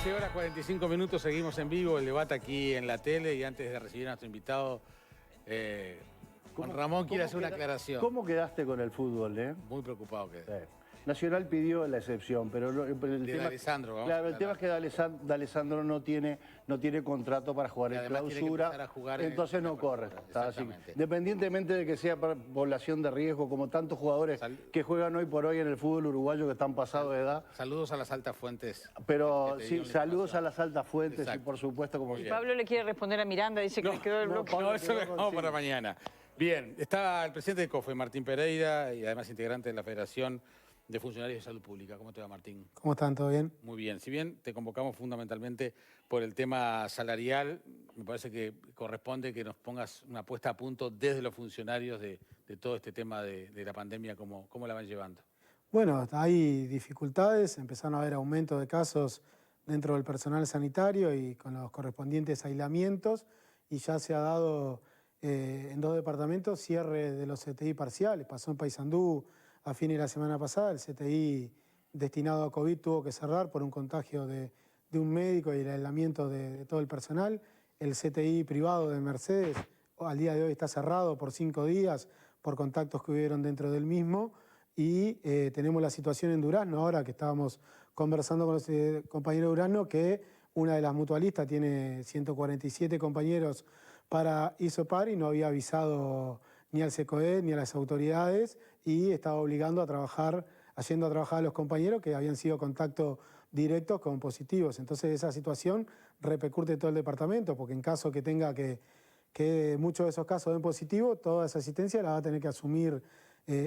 15 horas 45 minutos, seguimos en vivo el debate aquí en la tele y antes de recibir a nuestro invitado, Juan Ramón quiere hacer una aclaración. ¿Cómo quedaste con el fútbol, Muy preocupado quedé. Sí. Nacional pidió la excepción, pero el tema, D'Alessandro, vamos claro, el tema es que D'Alessandro no tiene contrato para jugar en clausura, entonces no corre. Así, independientemente de que sea población de riesgo, como tantos jugadores que juegan hoy por hoy en el fútbol uruguayo que están pasados de edad. Saludos a las altas fuentes. Pero sí, saludos a las altas fuentes. Exacto. Y por supuesto como... Pablo le quiere responder a Miranda, dice que le quedó el bloque. No, eso lo dejamos para mañana. Bien, está el presidente de COFE, Martín Pereira, y además integrante de la Federación de Funcionarios de Salud Pública. ¿Cómo te va, Martín? ¿Cómo están? ¿Todo bien? Muy bien. Si bien te convocamos fundamentalmente por el tema salarial, me parece que corresponde que nos pongas una puesta a punto desde los funcionarios de todo este tema de la pandemia, ¿cómo la van llevando? Bueno, hay dificultades, empezaron a haber aumento de casos dentro del personal sanitario y con los correspondientes aislamientos, y ya se ha dado en 2 departamentos cierre de los CTI parciales. Pasó en Paysandú a fines de la semana pasada, el CTI destinado a COVID tuvo que cerrar por un contagio de un médico y el aislamiento de todo el personal. El CTI privado de Mercedes al día de hoy está cerrado por 5 días por contactos que hubieron dentro del mismo. Y tenemos la situación en Durazno, ahora que estábamos conversando con los compañeros de Durazno, que una de las mutualistas tiene 147 compañeros para hisopar y no había avisado ni al SECOED ni a las autoridades y estaba obligando a trabajar, haciendo a trabajar a los compañeros que habían sido contacto directos con positivos. Entonces esa situación repercute en todo el departamento, porque en caso que tenga que muchos de esos casos den positivo, toda esa asistencia la va a tener que asumir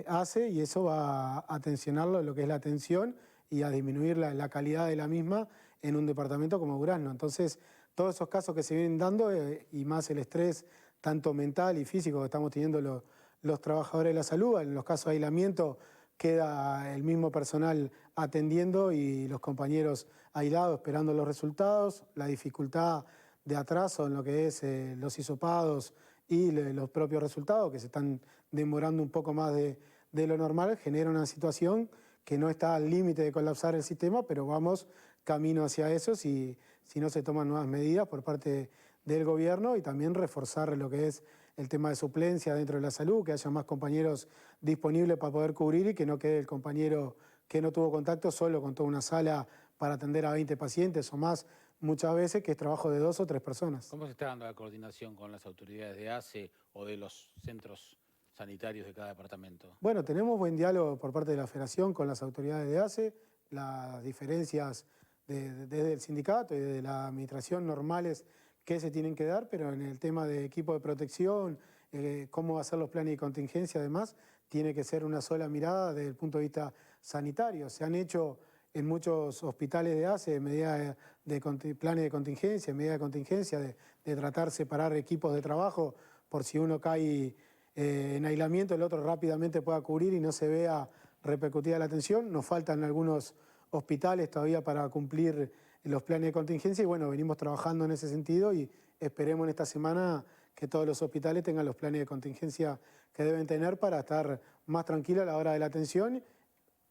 ACE, y eso va a tensionarlo en lo que es la atención y a disminuir la calidad de la misma en un departamento como Durazno. Entonces, todos esos casos que se vienen dando y más el estrés tanto mental y físico que estamos teniendo los trabajadores de la salud, en los casos de aislamiento queda el mismo personal atendiendo y los compañeros aislados esperando los resultados, la dificultad de atraso en lo que es los hisopados y los propios resultados que se están demorando un poco más de lo normal, genera una situación que no está al límite de colapsar el sistema, pero vamos camino hacia eso si no se toman nuevas medidas por parte del gobierno, y también reforzar lo que es el tema de suplencia dentro de la salud, que haya más compañeros disponibles para poder cubrir y que no quede el compañero que no tuvo contacto solo con toda una sala para atender a 20 pacientes o más, muchas veces, que es trabajo de 2 o 3 personas. ¿Cómo se está dando la coordinación con las autoridades de ACE o de los centros sanitarios de cada departamento? Bueno, tenemos buen diálogo por parte de la Federación con las autoridades de ACE, las diferencias desde el sindicato y desde la administración normales que se tienen que dar, pero en el tema de equipo de protección, cómo hacer los planes de contingencia, además, tiene que ser una sola mirada desde el punto de vista sanitario. Se han hecho en muchos hospitales de ACE medidas de planes de contingencia, medidas de contingencia, de tratar de separar equipos de trabajo por si uno cae en aislamiento, el otro rápidamente pueda cubrir y no se vea repercutida la atención. Nos faltan algunos hospitales todavía para cumplir los planes de contingencia y bueno, venimos trabajando en ese sentido y esperemos en esta semana que todos los hospitales tengan los planes de contingencia que deben tener para estar más tranquilos a la hora de la atención,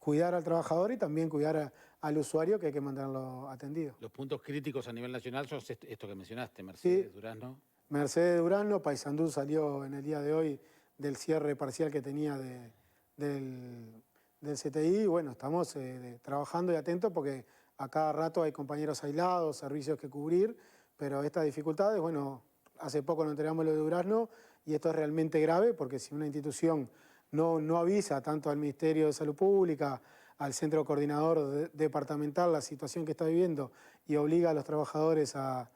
cuidar al trabajador y también cuidar al usuario, que hay que mantenerlo atendido. Los puntos críticos a nivel nacional son esto que mencionaste, Mercedes, sí. Durazno. Mercedes, Durazno, Paysandú salió en el día de hoy del cierre parcial que tenía del CTI. Bueno, estamos trabajando y atentos porque a cada rato hay compañeros aislados, servicios que cubrir, pero estas dificultades, bueno, hace poco nos enteramos lo de Durazno y esto es realmente grave porque si una institución no avisa tanto al Ministerio de Salud Pública, al Centro Coordinador Departamental la situación que está viviendo y obliga a los trabajadores a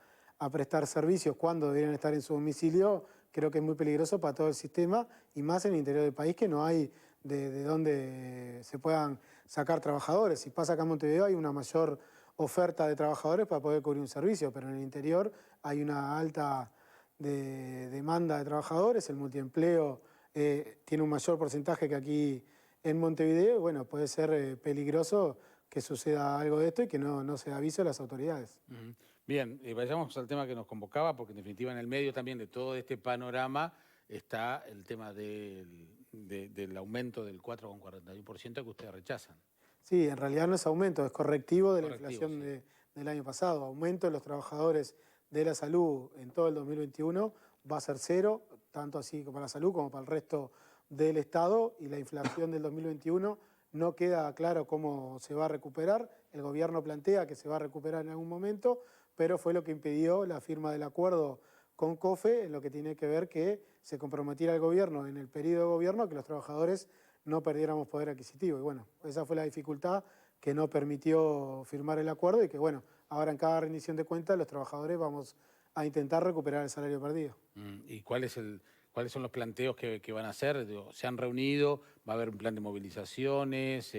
prestar servicios cuando deberían estar en su domicilio, creo que es muy peligroso para todo el sistema y más en el interior del país, que no hay de dónde se puedan sacar trabajadores. Si pasa acá en Montevideo hay una mayor oferta de trabajadores para poder cubrir un servicio, pero en el interior hay una alta demanda de trabajadores, el multiempleo tiene un mayor porcentaje que aquí en Montevideo, y bueno, puede ser peligroso que suceda algo de esto y que no se avise a las autoridades. Bien, vayamos al tema que nos convocaba, porque en definitiva en el medio también de todo este panorama está el tema del aumento del 4,41% que ustedes rechazan. Sí, en realidad no es aumento, es correctivo de la inflación del año pasado. Aumento de los trabajadores de la salud en todo el 2021 va a ser cero, tanto así como para la salud como para el resto del Estado, y la inflación del 2021 no queda claro cómo se va a recuperar. El gobierno plantea que se va a recuperar en algún momento, pero fue lo que impidió la firma del acuerdo con COFE, en lo que tiene que ver que se comprometiera el gobierno en el periodo de gobierno que los trabajadores no perdiéramos poder adquisitivo. Y bueno, esa fue la dificultad que no permitió firmar el acuerdo y que bueno, ahora en cada rendición de cuentas los trabajadores vamos a intentar recuperar el salario perdido. ¿Y cuáles son los planteos que van a hacer? ¿Se han reunido? ¿Va a haber un plan de movilizaciones?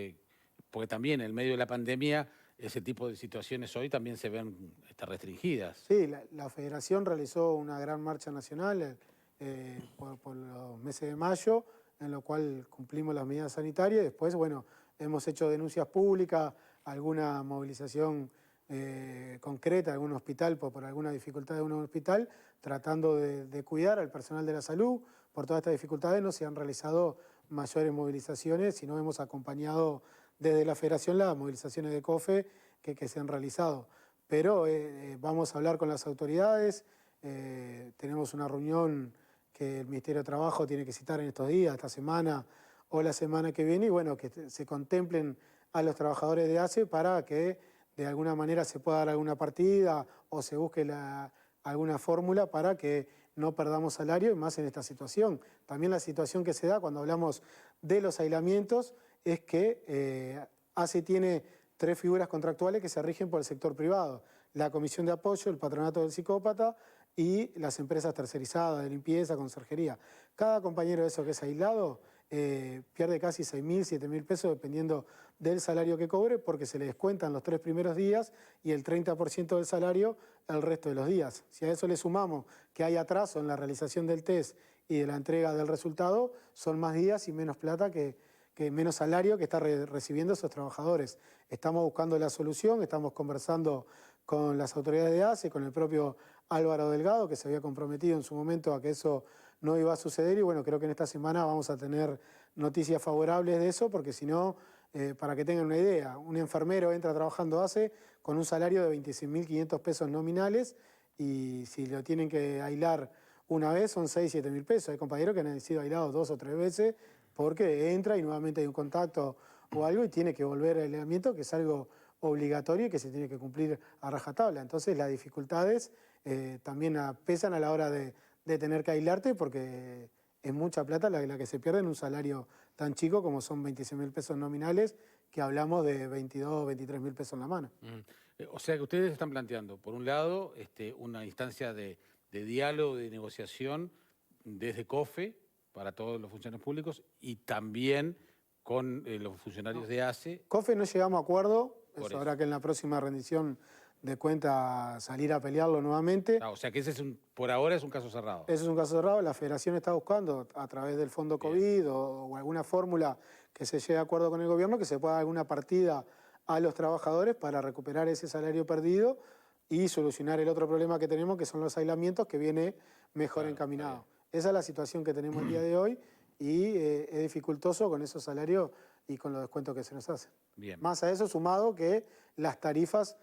Porque también en medio de la pandemia ese tipo de situaciones hoy también se ven restringidas. Sí, la Federación realizó una gran marcha nacional por los meses de mayo, en lo cual cumplimos las medidas sanitarias. Después, bueno, hemos hecho denuncias públicas, alguna movilización concreta, algún hospital, por alguna dificultad de un hospital, tratando de cuidar al personal de la salud. Por todas estas dificultades no se han realizado mayores movilizaciones, sino hemos acompañado desde la Federación las movilizaciones de COFE que se han realizado. Pero vamos a hablar con las autoridades, tenemos una reunión que el Ministerio de Trabajo tiene que citar en estos días, esta semana o la semana que viene, y bueno, que se contemplen a los trabajadores de ACE para que de alguna manera se pueda dar alguna partida o se busque alguna fórmula para que no perdamos salario, y más en esta situación. También la situación que se da cuando hablamos de los aislamientos es que ACE tiene 3 figuras contractuales que se rigen por el sector privado: la comisión de apoyo, el patronato del psicópata y las empresas tercerizadas de limpieza, conserjería. Cada compañero de esos que es aislado pierde casi 6.000, 7.000 pesos dependiendo del salario que cobre, porque se le descuentan los 3 primeros días y el 30% del salario el resto de los días. Si a eso le sumamos que hay atraso en la realización del test y de la entrega del resultado, son más días y menos plata que menos salario que está recibiendo esos trabajadores. Estamos buscando la solución, estamos conversando con las autoridades de ACE, con el propio Álvaro Delgado, que se había comprometido en su momento a que eso no iba a suceder, y bueno, creo que en esta semana vamos a tener noticias favorables de eso, porque si no, para que tengan una idea, un enfermero entra trabajando ACE con un salario de 26.500 pesos nominales, y si lo tienen que aislar una vez son 6.000, 7.000 pesos. Hay compañeros que han sido aislados 2 o 3 veces porque entra y nuevamente hay un contacto o algo y tiene que volver al aislamiento, que es algo obligatorio y que se tiene que cumplir a rajatabla. Entonces las dificultades también pesan a la hora de tener que aislarte, porque es mucha plata la que se pierde en un salario tan chico como son 26.000 pesos nominales, que hablamos de 22, 23.000 pesos en la mano. O sea que ustedes están planteando, por un lado, una instancia de diálogo, de negociación desde COFE para todos los funcionarios públicos y también con los funcionarios de ACE. COFE no llegamos a acuerdo, eso habrá que en la próxima rendición de cuentas salir a pelearlo nuevamente. O sea que ese por ahora es un caso cerrado. Ese es un caso cerrado. La Federación está buscando a través del Fondo COVID o alguna fórmula que se llegue a acuerdo con el gobierno, que se pueda dar alguna partida a los trabajadores para recuperar ese salario perdido y solucionar el otro problema que tenemos, que son los aislamientos, que viene mejor encaminado. Esa es la situación que tenemos el día de hoy, y es dificultoso con esos salarios y con los descuentos que se nos hacen. Bien. Más a eso sumado que las tarifas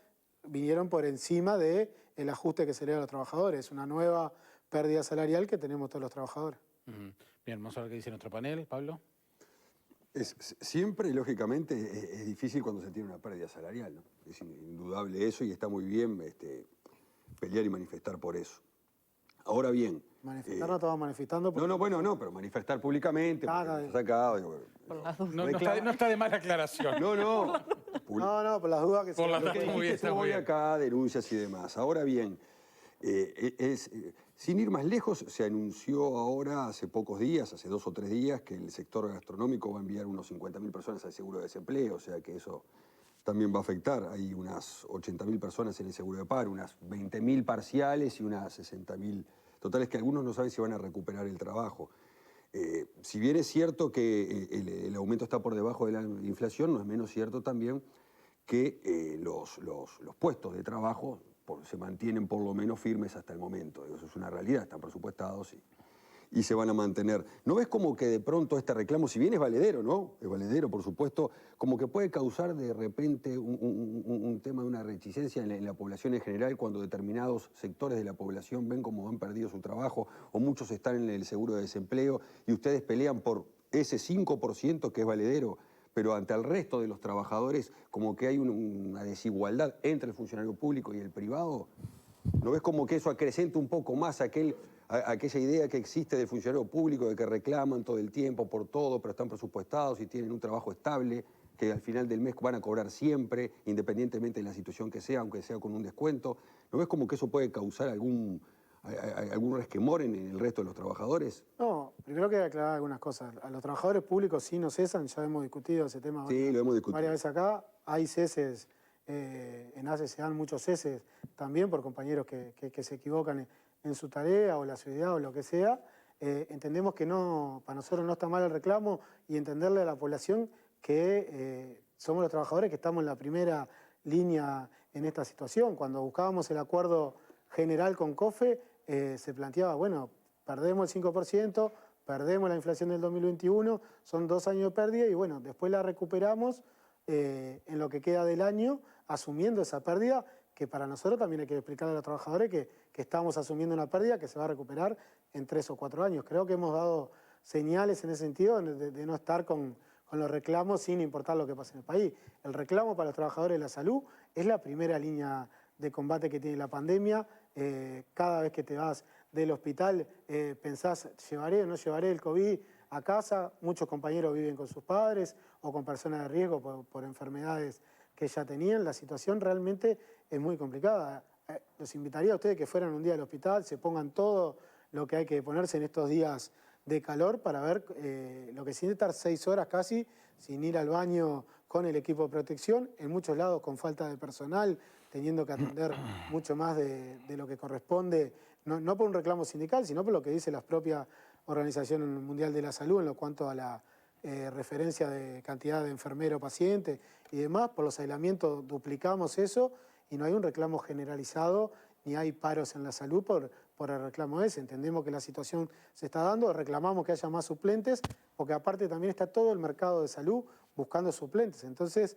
vinieron por encima del ajuste que se le da a los trabajadores. Es una nueva pérdida salarial que tenemos todos los trabajadores. Bien, vamos a ver qué dice nuestro panel, Pablo. Siempre, lógicamente, es difícil cuando se tiene una pérdida salarial, ¿no? Es indudable eso, y está muy bien pelear y manifestar por eso. Ahora bien... Manifestar no estamos manifestando. No, bueno, pero manifestar públicamente. Acá, no está de mala aclaración. No, por las dudas que por las dudas que voy acá, denuncias y demás. Ahora bien, sin ir más lejos, se anunció ahora, hace pocos días, hace 2 o 3 días, que el sector gastronómico va a enviar unos 50.000 personas al seguro de desempleo, o sea que eso también va a afectar. Hay unas 80.000 personas en el seguro de paro, unas 20.000 parciales y unas 60.000 totales, que algunos no saben si van a recuperar el trabajo. Si bien es cierto que el aumento está por debajo de la inflación, no es menos cierto también que los puestos de trabajo se mantienen por lo menos firmes hasta el momento. Eso es una realidad, están presupuestados y se van a mantener. ¿No ves como que de pronto este reclamo, si bien es valedero, ¿no? Es valedero, por supuesto, como que puede causar de repente un tema de una reticencia en la población en general cuando determinados sectores de la población ven como han perdido su trabajo o muchos están en el seguro de desempleo y ustedes pelean por ese 5% que es valedero, pero ante el resto de los trabajadores como que hay una desigualdad entre el funcionario público y el privado? ¿No ves como que eso acrecenta un poco más aquella idea que existe del funcionario público de que reclaman todo el tiempo por todo, pero están presupuestados y tienen un trabajo estable, que al final del mes van a cobrar siempre, independientemente de la situación que sea, aunque sea con un descuento? ¿No ves como que eso puede causar algún resquemor en el resto de los trabajadores? No, primero que aclarar algunas cosas. A los trabajadores públicos sí no cesan, ya hemos discutido ese tema sí, lo hemos discutido varias veces acá. Hay ceses, en ACE se dan muchos ceses también por compañeros que se equivocan en su tarea o la ciudad o lo que sea. Entendemos que no, para nosotros no está mal el reclamo y entenderle a la población que somos los trabajadores que estamos en la primera línea en esta situación. Cuando buscábamos el acuerdo general con COFE, se planteaba, bueno, perdemos el 5%, perdemos la inflación del 2021, son 2 años de pérdida y bueno, después la recuperamos en lo que queda del año, asumiendo esa pérdida, que para nosotros también hay que explicarle a los trabajadores que estamos asumiendo una pérdida que se va a recuperar en 3 o 4 años. Creo que hemos dado señales en ese sentido de no estar con los reclamos sin importar lo que pase en el país. El reclamo para los trabajadores de la salud es la primera línea de combate que tiene la pandemia. Cada vez que te vas del hospital pensás, ¿llevaré o no llevaré el COVID a casa? Muchos compañeros viven con sus padres o con personas de riesgo por enfermedades que ya tenían. La situación realmente es muy complicada. Los invitaría a ustedes que fueran un día al hospital, se pongan todo lo que hay que ponerse en estos días de calor para ver lo que siente estar 6 horas casi sin ir al baño con el equipo de protección, en muchos lados con falta de personal, teniendo que atender mucho más de lo que corresponde, no por un reclamo sindical, sino por lo que dice la propia Organización Mundial de la Salud en lo cuanto a la referencia de cantidad de enfermeros, pacientes y demás. Por los aislamientos duplicamos eso y no hay un reclamo generalizado ni hay paros en la salud por el reclamo ese. Entendemos que la situación se está dando, reclamamos que haya más suplentes, porque aparte también está todo el mercado de salud buscando suplentes. Entonces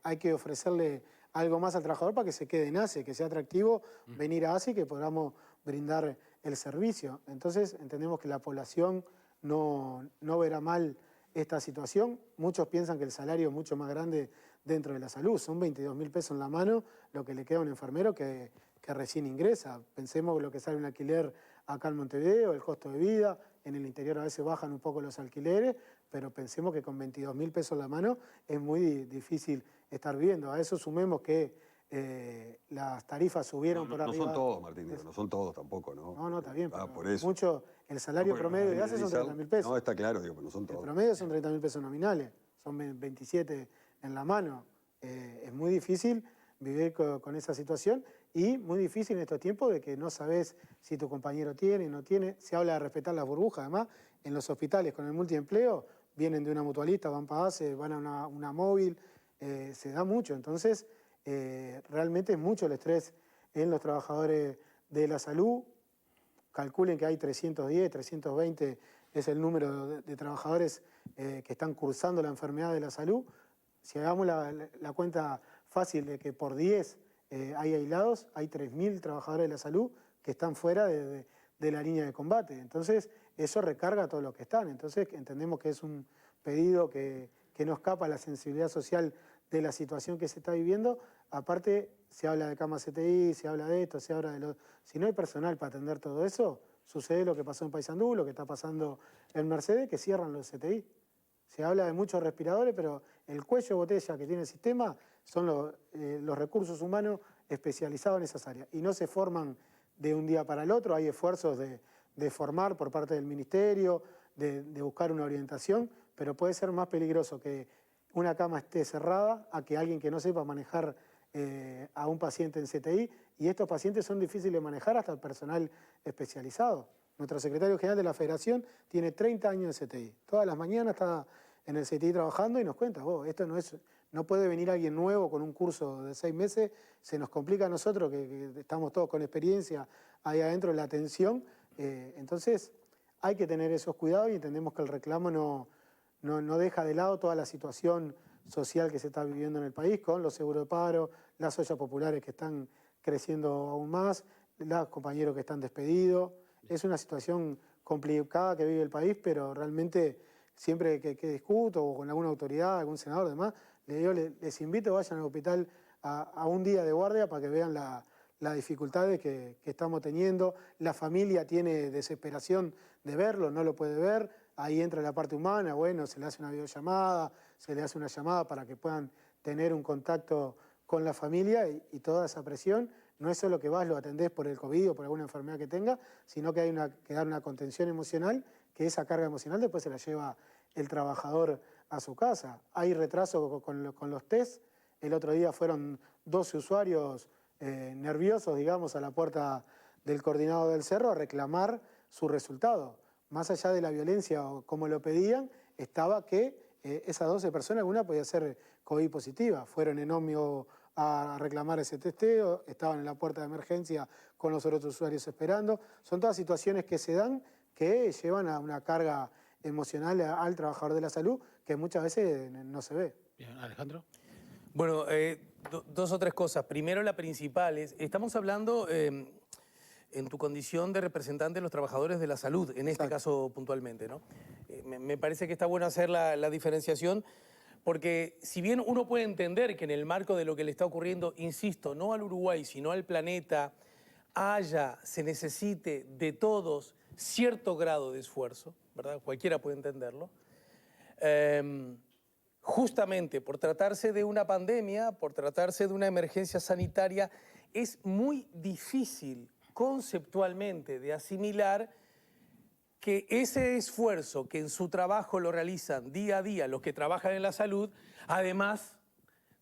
hay que ofrecerle algo más al trabajador para que se quede en ACE, que sea atractivo venir a ACE y que podamos brindar el servicio. Entonces entendemos que la población no verá mal esta situación. Muchos piensan que el salario es mucho más grande dentro de la salud. Son 22.000 pesos en la mano lo que le queda a un enfermero que recién ingresa. Pensemos lo que sale un alquiler acá en Montevideo, el costo de vida. En el interior a veces bajan un poco los alquileres, pero pensemos que con 22.000 pesos en la mano es muy difícil estar viviendo. A eso sumemos que las tarifas subieron por arriba. No son todos, Martín, no son todos tampoco, ¿no? No, está bien, pero por eso. Mucho, el salario promedio de ACE son 30.000 pesos. No, está claro, digo, pero no son todos. El promedio son 30.000 pesos nominales, son 27 en la mano. Es muy difícil vivir con esa situación y muy difícil en estos tiempos de que no sabes si tu compañero tiene o no tiene. Se habla de respetar las burbujas, además, en los hospitales con el multiempleo vienen de una mutualista, van para ACE, van a una móvil, se da mucho. Entonces, realmente es mucho el estrés en los trabajadores de la salud. Calculen que hay 310, 320 es el número de trabajadores que están cursando la enfermedad de la salud. Si hagamos la cuenta fácil de que por 10 hay aislados, hay 3.000 trabajadores de la salud que están fuera de la línea de combate. Entonces, eso recarga a todos los que están. Entonces, entendemos que es un pedido que no escapa a la sensibilidad social de la situación que se está viviendo. Aparte, se habla de camas CTI, se habla de esto, se habla de lo... Si no hay personal para atender todo eso, sucede lo que pasó en Paysandú, lo que está pasando en Mercedes, que cierran los CTI. Se habla de muchos respiradores, pero el cuello de botella que tiene el sistema son los recursos humanos especializados en esas áreas. Y no se forman de un día para el otro, hay esfuerzos de formar por parte del ministerio, de buscar una orientación, pero puede ser más peligroso que una cama esté cerrada a que alguien que no sepa manejar a un paciente en CTI, y estos pacientes son difíciles de manejar hasta el personal especializado. Nuestro secretario general de la Federación tiene 30 años de CTI. Todas las mañanas está en el CTI trabajando y nos cuenta, esto no puede venir alguien nuevo con un curso de 6 meses, se nos complica a nosotros que estamos todos con experiencia ahí adentro en la atención. Entonces, hay que tener esos cuidados y entendemos que el reclamo no deja de lado toda la situación social que se está viviendo en el país, con los seguros de paro, las ollas populares que están creciendo aún más, los compañeros que están despedidos. Es una situación complicada que vive el país, pero realmente siempre que discuto o con alguna autoridad, algún senador, demás, les invito, vayan al hospital a un día de guardia para que vean las dificultades que estamos teniendo. La familia tiene desesperación de verlo, no lo puede ver. Ahí entra la parte humana, bueno, se le hace una videollamada, se le hace una llamada para que puedan tener un contacto con la familia y toda esa presión. No es solo que vas, lo atendés por el COVID o por alguna enfermedad que tenga, sino que hay que dar una contención emocional, que esa carga emocional después se la lleva el trabajador a su casa. Hay retraso con los test. El otro día fueron 12 usuarios nerviosos, digamos, a la puerta del coordinado del Cerro a reclamar su resultado. Más allá de la violencia o como lo pedían, estaba que esas 12 personas, alguna podía ser COVID positiva. Fueron en ómnibus a reclamar ese testeo, estaban en la puerta de emergencia con los otros usuarios esperando. Son todas situaciones que se dan que llevan a una carga emocional al trabajador de la salud que muchas veces no se ve. Bien, Alejandro. Bueno, dos o tres cosas. Primero, la principal es, estamos hablando en tu condición de representante de los trabajadores de la salud, en este caso puntualmente, ¿no? Me parece que está bueno hacer la diferenciación, porque si bien uno puede entender que en el marco de lo que le está ocurriendo, insisto, no al Uruguay, sino al planeta, se necesite de todos cierto grado de esfuerzo, ¿verdad? Cualquiera puede entenderlo. Justamente por tratarse de una pandemia, por tratarse de una emergencia sanitaria, es muy difícil conceptualmente de asimilar que ese esfuerzo que en su trabajo lo realizan día a día los que trabajan en la salud, además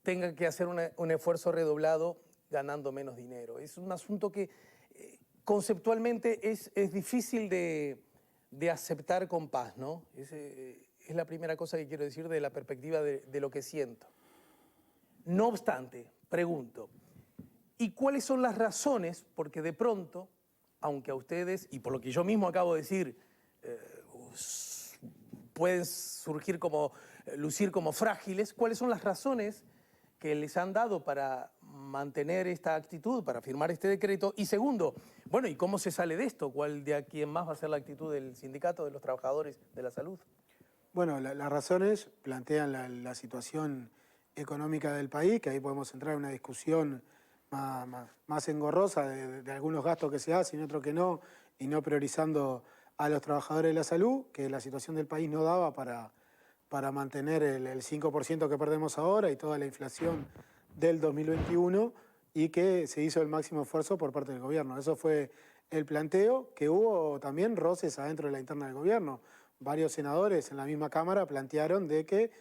tengan que hacer un esfuerzo redoblado ganando menos dinero. Es un asunto que conceptualmente es difícil de aceptar con paz, ¿no? Es la primera cosa que quiero decir de la perspectiva de lo que siento. No obstante, pregunto, ¿y cuáles son las razones? Porque de pronto, aunque a ustedes, y por lo que yo mismo acabo de decir, pueden lucir como frágiles, ¿cuáles son las razones que les han dado para mantener esta actitud, para firmar este decreto? Y segundo, bueno, ¿y cómo se sale de esto? ¿Cuál de aquí en más va a ser la actitud del sindicato de los trabajadores de la salud? Bueno, las razones plantean la situación económica del país, que ahí podemos entrar en una discusión más engorrosa de algunos gastos que se hacen y otros que no, y no priorizando a los trabajadores de la salud, que la situación del país no daba para mantener el 5% que perdemos ahora y toda la inflación del 2021, y que se hizo el máximo esfuerzo por parte del gobierno. Eso fue el planteo, que hubo también roces adentro de la interna del gobierno. Varios senadores en la misma Cámara plantearon de que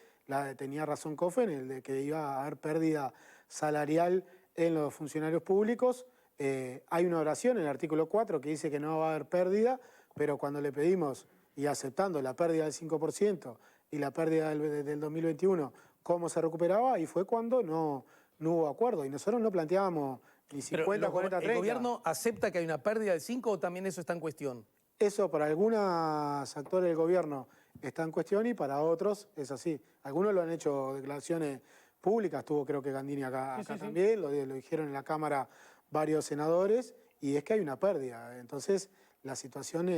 tenía razón Cofen, el de que iba a haber pérdida salarial en los funcionarios públicos. Hay una oración en el artículo 4 que dice que no va a haber pérdida, pero cuando le pedimos, y aceptando la pérdida del 5% y la pérdida del 2021, cómo se recuperaba, ahí fue cuando no hubo acuerdo. Y nosotros no planteábamos ni 50, 40, 30. ¿El gobierno acepta que hay una pérdida del 5 o también eso está en cuestión? Eso para algunos actores del gobierno está en cuestión y para otros es así. Algunos lo han hecho declaraciones públicas, tuvo creo que Gandini acá también, lo dijeron en la Cámara varios senadores, y es que hay una pérdida. Entonces la situación,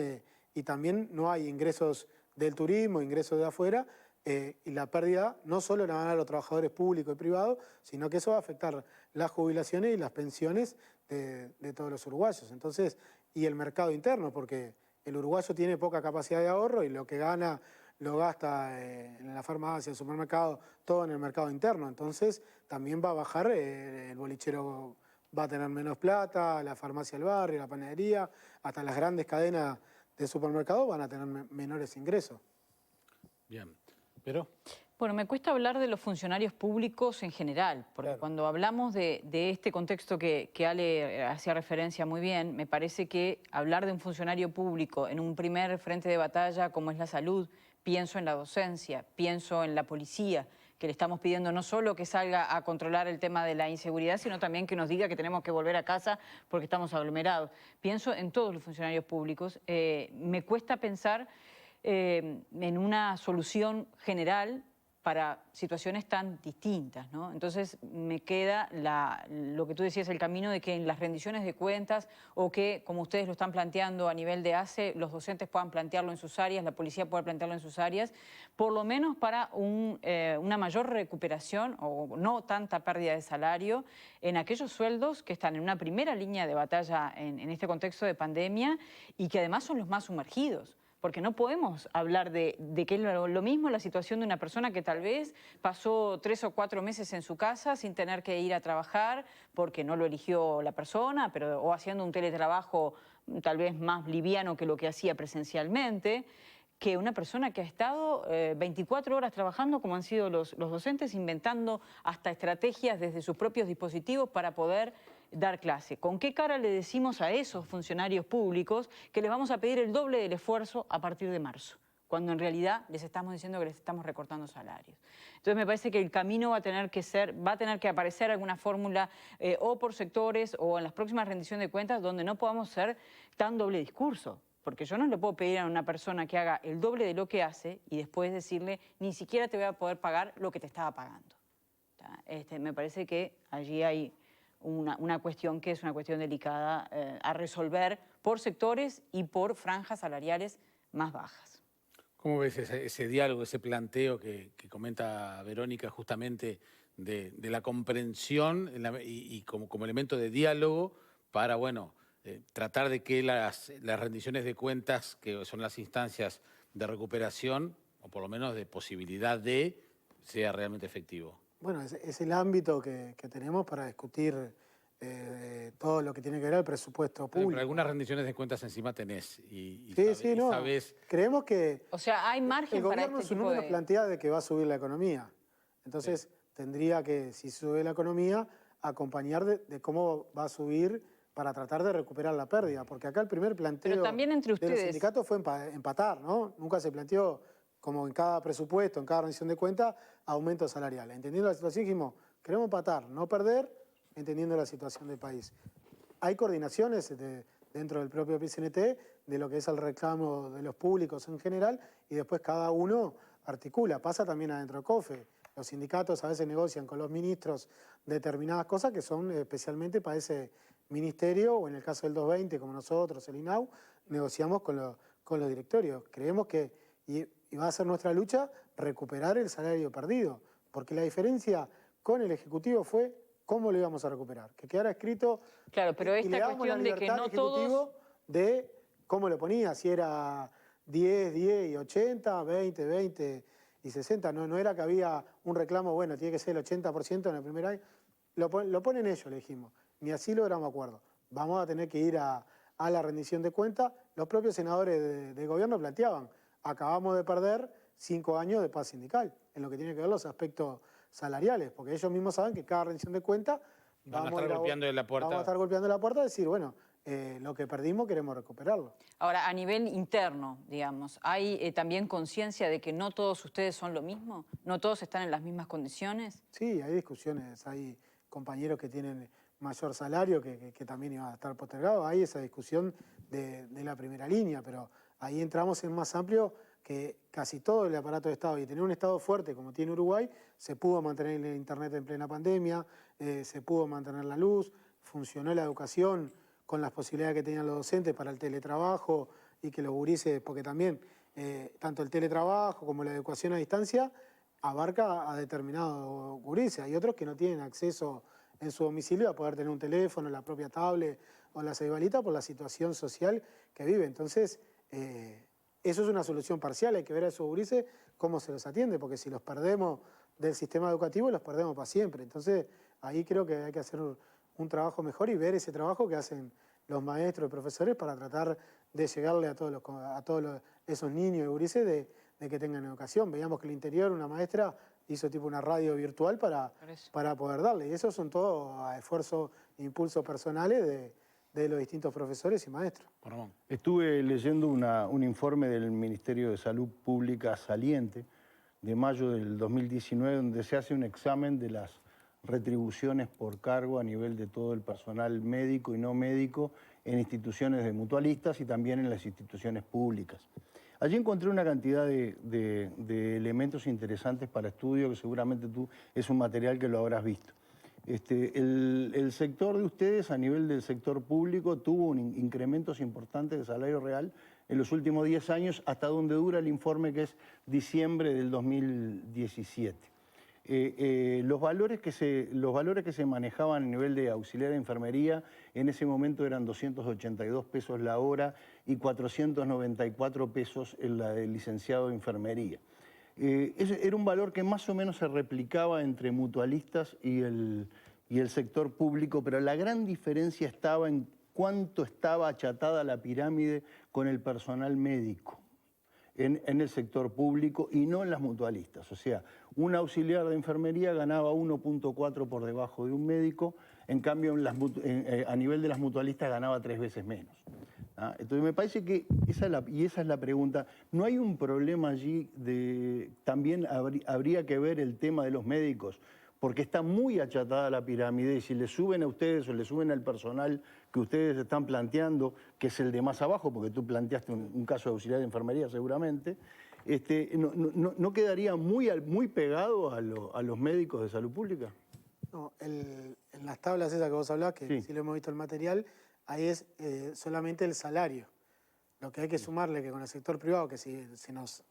y también no hay ingresos del turismo, ingresos de afuera, y la pérdida no solo la van a dar los trabajadores públicos y privados, sino que eso va a afectar las jubilaciones y las pensiones de todos los uruguayos. Entonces, y el mercado interno, porque el uruguayo tiene poca capacidad de ahorro y lo que gana lo gasta en la farmacia, en el supermercado, todo en el mercado interno. Entonces también va a bajar, el bolichero va a tener menos plata, la farmacia del barrio, la panadería, hasta las grandes cadenas de supermercados van a tener menores ingresos. Bien, pero... Bueno, me cuesta hablar de los funcionarios públicos en general, porque cuando hablamos de este contexto que Ale hacía referencia muy bien, me parece que hablar de un funcionario público en un primer frente de batalla como es la salud, pienso en la docencia, pienso en la policía, que le estamos pidiendo no solo que salga a controlar el tema de la inseguridad, sino también que nos diga que tenemos que volver a casa porque estamos aglomerados. Pienso en todos los funcionarios públicos. Me cuesta pensar en una solución general para situaciones tan distintas, ¿no? Entonces me queda lo que tú decías, el camino de que en las rendiciones de cuentas o que, como ustedes lo están planteando a nivel de ACE, los docentes puedan plantearlo en sus áreas, la policía pueda plantearlo en sus áreas, por lo menos para una mayor recuperación o no tanta pérdida de salario en aquellos sueldos que están en una primera línea de batalla en este contexto de pandemia y que además son los más sumergidos. Porque no podemos hablar de que es lo mismo la situación de una persona que tal vez pasó 3 o 4 meses en su casa sin tener que ir a trabajar porque no lo eligió la persona, o haciendo un teletrabajo tal vez más liviano que lo que hacía presencialmente, que una persona que ha estado 24 horas trabajando, como han sido los docentes, inventando hasta estrategias desde sus propios dispositivos para poder dar clase. ¿Con qué cara le decimos a esos funcionarios públicos que les vamos a pedir el doble del esfuerzo a partir de marzo? Cuando en realidad les estamos diciendo que les estamos recortando salarios. Entonces me parece que el camino va a tener que aparecer alguna fórmula o por sectores o en las próximas rendiciones de cuentas donde no podamos ser tan doble discurso. Porque yo no le puedo pedir a una persona que haga el doble de lo que hace y después decirle ni siquiera te voy a poder pagar lo que te estaba pagando. Me parece que allí hay una cuestión que es una cuestión delicada a resolver por sectores y por franjas salariales más bajas. ¿Cómo ves ese diálogo, ese planteo que comenta Verónica justamente de la comprensión y como elemento de diálogo para, bueno, tratar de que las rendiciones de cuentas, que son las instancias de recuperación, o por lo menos de posibilidad de, sea realmente efectivo? Bueno, es el ámbito que tenemos para discutir todo lo que tiene que ver al presupuesto público. Pero algunas rendiciones de cuentas encima tenés y no. sabés... Creemos que o sea, hay margen para este tipo de... El gobierno su número plantea de que va a subir la economía. Entonces, tendría que, si sube la economía, acompañar de cómo va a subir para tratar de recuperar la pérdida. Porque acá el primer planteo también entre ustedes... de los sindicatos fue empatar, ¿no? Nunca se planteó, como en cada presupuesto, en cada rendición de cuentas, aumento salarial. Entendiendo la situación, dijimos, queremos empatar, no perder, entendiendo la situación del país. Hay coordinaciones dentro del propio PCNT de lo que es el reclamo de los públicos en general y después cada uno articula. Pasa también adentro de COFE. Los sindicatos a veces negocian con los ministros determinadas cosas que son especialmente para ese ministerio, o en el caso del 220, como nosotros, el INAU, negociamos con los directorios. Creemos que, y va a ser nuestra lucha, recuperar el salario perdido, porque la diferencia con el Ejecutivo fue cómo lo íbamos a recuperar. Que quedara escrito... Claro, pero esta cuestión de que no todos... de cómo lo ponía, si era 10, 10 y 80, 20, 20 y 60. No era que había un reclamo, bueno, tiene que ser el 80% en el primer año. Lo ponen ellos, le dijimos. Ni así logramos acuerdo. Vamos a tener que ir a la rendición de cuentas. Los propios senadores de gobierno planteaban, acabamos de perder 5 años de paz sindical, en lo que tiene que ver los aspectos salariales, porque ellos mismos saben que cada rendición de cuentas vamos a estar golpeando la puerta. Vamos a estar golpeando la puerta y decir, bueno, lo que perdimos queremos recuperarlo. Ahora, a nivel interno, digamos, ¿hay también conciencia de que no todos ustedes son lo mismo? ¿No todos están en las mismas condiciones? Sí, hay discusiones, hay compañeros que tienen mayor salario que también iban a estar postergados. Hay esa discusión de la primera línea, pero ahí entramos en más amplio que casi todo el aparato de Estado, y tener un Estado fuerte como tiene Uruguay, se pudo mantener el Internet en plena pandemia, se pudo mantener la luz, funcionó la educación con las posibilidades que tenían los docentes para el teletrabajo y que los gurises, porque también tanto el teletrabajo como la educación a distancia abarca a determinados gurises. Hay otros que no tienen acceso en su domicilio a poder tener un teléfono, la propia tablet o la ceibalita por la situación social que vive. Entonces, eso es una solución parcial, hay que ver a esos gurises cómo se los atiende, porque si los perdemos del sistema educativo, los perdemos para siempre. Entonces, ahí creo que hay que hacer un trabajo mejor y ver ese trabajo que hacen los maestros y profesores para tratar de llegarle a todos esos niños y gurises de que tengan educación. Veíamos que el interior, una maestra hizo tipo una radio virtual para poder darle. Y esos son todos esfuerzos e impulsos personales de los distintos profesores y maestros. Estuve leyendo un informe del Ministerio de Salud Pública saliente, de mayo del 2019, donde se hace un examen de las retribuciones por cargo a nivel de todo el personal médico y no médico en instituciones de mutualistas y también en las instituciones públicas. Allí encontré una cantidad de elementos interesantes para estudio, que seguramente es un material que lo habrás visto. El sector de ustedes, a nivel del sector público, tuvo incrementos importantes de salario real en los últimos 10 años, hasta donde dura el informe, que es diciembre del 2017. Los valores que se manejaban a nivel de auxiliar de enfermería en ese momento eran 282 pesos la hora y 494 pesos en la de licenciado de enfermería. Era un valor que más o menos se replicaba entre mutualistas y el sector público, pero la gran diferencia estaba en cuánto estaba achatada la pirámide con el personal médico en el sector público y no en las mutualistas. O sea, un auxiliar de enfermería ganaba 1.4 por debajo de un médico, en cambio a nivel de las mutualistas ganaba 3 veces menos. ¿Ah? Entonces me parece que esa es la pregunta. ¿No hay un problema allí también habría que ver el tema de los médicos? Porque está muy achatada la pirámide y si le suben a ustedes o le suben al personal que ustedes están planteando, que es el de más abajo, porque tú planteaste un caso de auxiliar de enfermería seguramente, ¿no quedaría muy pegado a los médicos de salud pública? No, en las tablas esas que vos hablás, que sí lo hemos visto el material, ahí es solamente el salario. Lo que hay que sumarle que con el sector privado, que si nos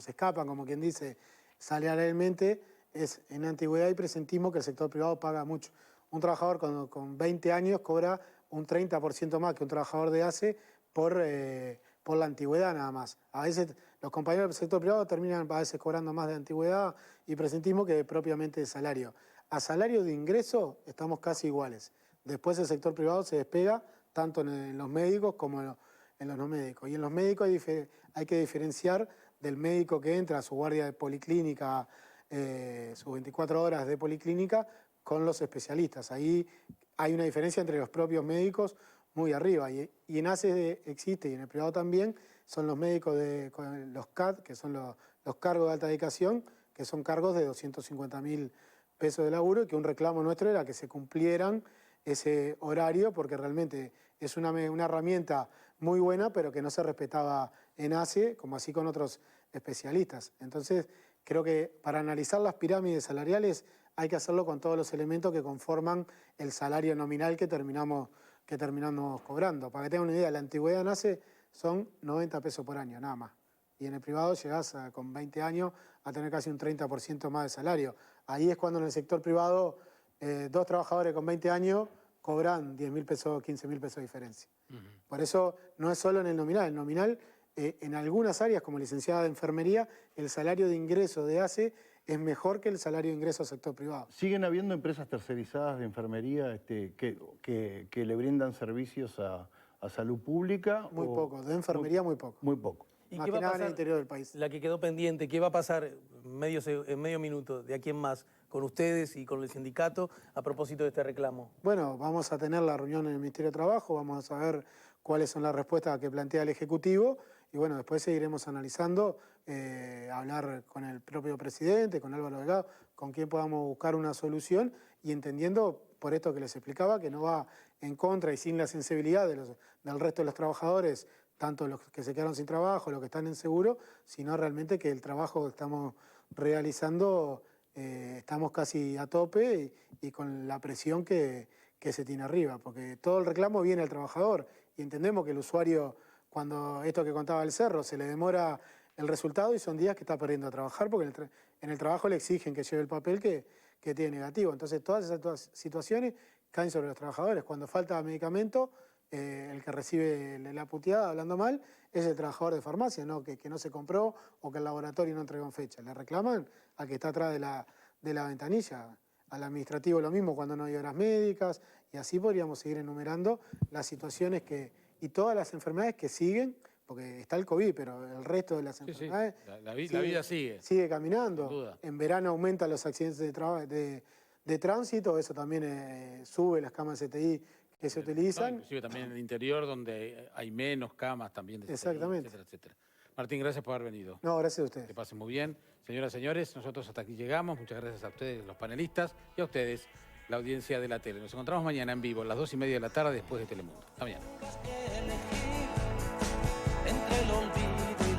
escapan, como quien dice, salarialmente, es en antigüedad y presentismo que el sector privado paga mucho. Un trabajador con 20 años cobra un 30% más que un trabajador de ACE por la antigüedad nada más. A veces los compañeros del sector privado terminan a veces cobrando más de antigüedad y presentismo que propiamente de salario. A salario de ingreso estamos casi iguales. Después el sector privado se despega tanto en los médicos como en los no médicos. Y en los médicos hay que diferenciar del médico que entra a su guardia de policlínica, sus 24 horas de policlínica, con los especialistas. Ahí hay una diferencia entre los propios médicos muy arriba. Y en ACE existe, y en el privado también, son los médicos con los CAD, que son los cargos de alta dedicación, que son cargos de 250.000 pesos de laburo, y que un reclamo nuestro era que se cumplieran ese horario, porque realmente es una herramienta muy buena, pero que no se respetaba en ACE, como así con otros especialistas. Entonces, creo que para analizar las pirámides salariales hay que hacerlo con todos los elementos que conforman el salario nominal que terminamos cobrando. Para que tengan una idea, la antigüedad en ACE son 90 pesos por año, nada más. Y en el privado llegás con 20 años a tener casi un 30% más de salario. Ahí es cuando en el sector privado 2 trabajadores con 20 años cobran 10.000 pesos, 15.000 pesos de diferencia. Por eso no es solo en el nominal. El nominal, en algunas áreas, como licenciada de enfermería, el salario de ingreso de ACE es mejor que el salario de ingreso al sector privado. ¿Siguen habiendo empresas tercerizadas de enfermería que le brindan servicios a salud pública? Muy poco, de enfermería muy poco. Muy poco. ¿Y más qué que va a nada pasar, en el interior del país? la que quedó pendiente, qué va a pasar en medio minuto, de aquí en más, con ustedes y con el sindicato a propósito de este reclamo? Bueno, vamos a tener la reunión en el Ministerio de Trabajo, vamos a saber cuáles son las respuestas que plantea el Ejecutivo y bueno, después seguiremos analizando, hablar con el propio presidente, con Álvaro Delgado, con quien podamos buscar una solución y entendiendo, por esto que les explicaba, que no va en contra y sin la sensibilidad del resto de los trabajadores, tanto los que se quedaron sin trabajo, los que están en seguro, sino realmente que el trabajo que estamos realizando estamos casi a tope y con la presión que se tiene arriba, porque todo el reclamo viene al trabajador y entendemos que el usuario, cuando esto que contaba el Cerro, se le demora el resultado y son días que está perdiendo a trabajar porque en el trabajo le exigen que lleve el papel que tiene negativo. Entonces todas esas situaciones caen sobre los trabajadores. Cuando falta medicamento, el que recibe la puteada, hablando mal, es el trabajador de farmacia, ¿no? Que no se compró o que el laboratorio no entregó en fecha. Le reclaman al que está atrás de la ventanilla. Al administrativo lo mismo cuando no hay horas médicas y así podríamos seguir enumerando las situaciones y todas las enfermedades que siguen, porque está el COVID, pero el resto de las enfermedades... La vida sigue. Sigue caminando. Sin duda. En verano aumentan los accidentes de tránsito, eso también sube las camas CTI que se utilizan. No, inclusive también en el interior donde hay menos camas también. Exactamente. Etcétera, etcétera. Martín, gracias por haber venido. No, gracias a ustedes. Que pasen muy bien. Señoras y señores, nosotros hasta aquí llegamos. Muchas gracias a ustedes, los panelistas, y a ustedes, la audiencia de la tele. Nos encontramos mañana en vivo, a las 2:30 de la tarde, después de Telemundo. Hasta mañana.